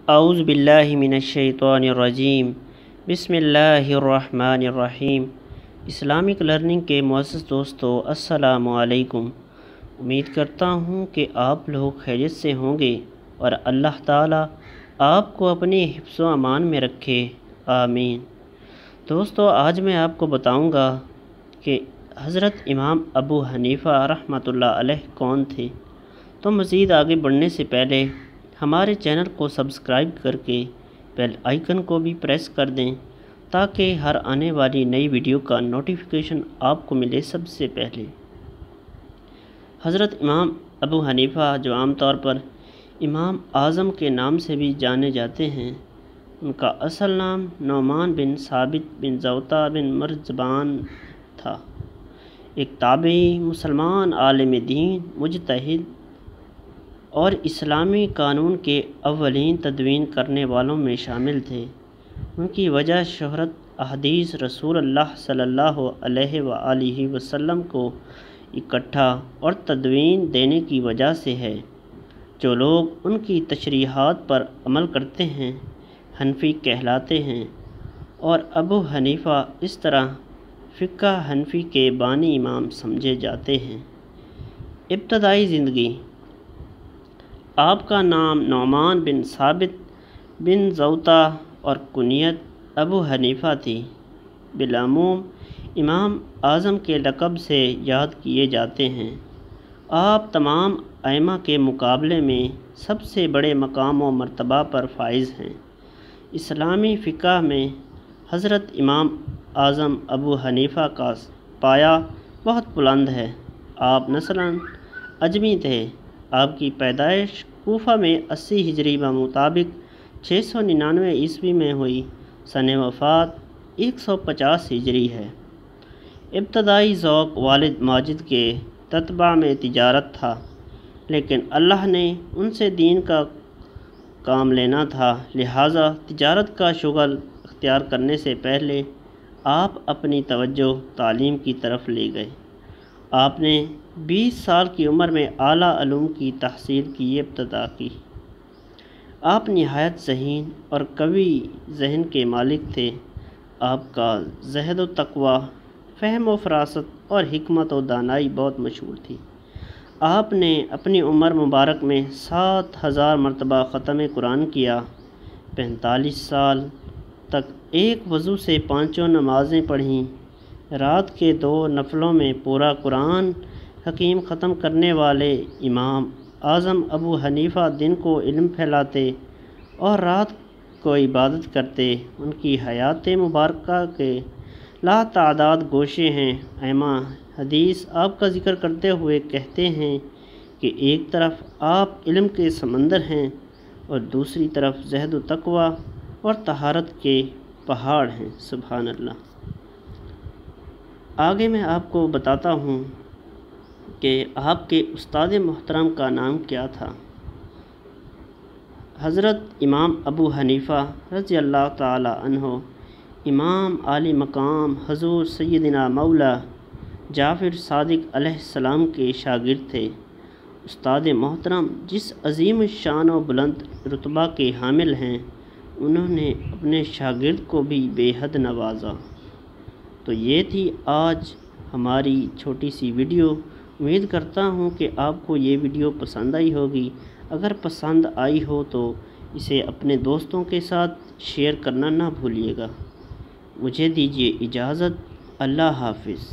اعوذ باللہ من الشیطان الرجیم بسم اللہ الرحمن الرحیم۔ اسلامک لرننگ کے معزز دوستو، السلام علیکم۔ امید کرتا ہوں کہ آپ لوگ خیریت سے ہوں گے اور اللہ تعالیٰ آپ کو اپنی حفظ و امان میں رکھے، آمین۔ دوستو، آج میں آپ کو بتاؤں گا کہ حضرت امام ابو حنیفہ رحمۃ اللہ علیہ کون تھے۔ تو مزید آگے بڑھنے سے پہلے ہمارے چینل کو سبسکرائب کر کے بیل آئیکن کو بھی پریس کر دیں تاکہ ہر آنے والی نئی ویڈیو کا نوٹیفیکیشن آپ کو ملے سب سے پہلے۔ حضرت امام ابو حنیفہ، جو عام طور پر امام اعظم کے نام سے بھی جانے جاتے ہیں، ان کا اصل نام نعمان بن ثابت بن زوطا بن مرزبان تھا۔ ایک تابعی، مسلمان عالم دین، مجتہد اور اسلامی قانون کے اولین تدوین کرنے والوں میں شامل تھے۔ ان کی وجہ شہرت احادیث رسول اللہ صلی اللہ علیہ وآلہ وسلم کو اکٹھا اور تدوین دینے کی وجہ سے ہے۔ جو لوگ ان کی تشریحات پر عمل کرتے ہیں حنفی کہلاتے ہیں، اور ابو حنیفہ اس طرح فقہ حنفی کے بانی امام سمجھے جاتے ہیں۔ ابتدائی زندگی: آپ کا نام نعمان بن ثابت بن زوطا اور کنیت ابو حنیفہ تھی۔ بالعموم امام اعظم کے لقب سے یاد کیے جاتے ہیں۔ آپ تمام ائمہ کے مقابلے میں سب سے بڑے مقام و مرتبہ پر فائز ہیں۔ اسلامی فقہ میں حضرت امام اعظم ابو حنیفہ کا پایہ بہت بلند ہے۔ آپ نسلاً اجمی تھے۔ آپ کی پیدائش کوفہ میں 80 ہجری بمطابق 699 عیسوی میں ہوئی۔ سن وفات 150 ہجری ہے۔ ابتدائی ذوق والد ماجد کے تتبع میں تجارت تھا، لیکن اللہ نے ان سے دین کا کام لینا تھا، لہٰذا تجارت کا شغل اختیار کرنے سے پہلے آپ اپنی توجہ تعلیم کی طرف لے گئے۔ آپ نے 20 سال کی عمر میں اعلیٰ علوم کی تحصیل کی ابتدا کی۔ آپ نہایت ذہین اور قوی ذہن کے مالک تھے۔ آپ کا زہد و تقویٰ، فہم و فراست اور حکمت و دانائی بہت مشہور تھی۔ آپ نے اپنی عمر مبارک میں 7000 مرتبہ ختم قرآن کیا، 45 سال تک ایک وضو سے 5 نمازیں پڑھیں، رات کے 2 نفلوں میں پورا قرآن حکیم ختم کرنے والے امام اعظم ابو حنیفہ دن کو علم پھیلاتے اور رات کو عبادت کرتے۔ ان کی حیات مبارکہ کے لاتعداد گوشے ہیں۔ ائمہ حدیث آپ کا ذکر کرتے ہوئے کہتے ہیں کہ ایک طرف آپ علم کے سمندر ہیں اور دوسری طرف زہد و تقویٰ اور طہارت کے پہاڑ ہیں۔ سبحان اللہ۔ آگے میں آپ کو بتاتا ہوں کہ آپ کے استاد محترم کا نام کیا تھا۔ حضرت امام ابو حنیفہ رضی اللہ تعالی عنہ امام عالی مقام حضور سیدنا مولا جعفر صادق علیہ السلام کے شاگرد تھے۔ استاد محترم جس عظیم الشان و بلند رتبہ کے حامل ہیں، انہوں نے اپنے شاگرد کو بھی بے حد نوازا۔ تو یہ تھی آج ہماری چھوٹی سی ویڈیو۔ امید کرتا ہوں کہ آپ کو یہ ویڈیو پسند آئی ہوگی۔ اگر پسند آئی ہو تو اسے اپنے دوستوں کے ساتھ شیئر کرنا نہ بھولیے گا۔ مجھے دیجیے اجازت۔ اللہ حافظ۔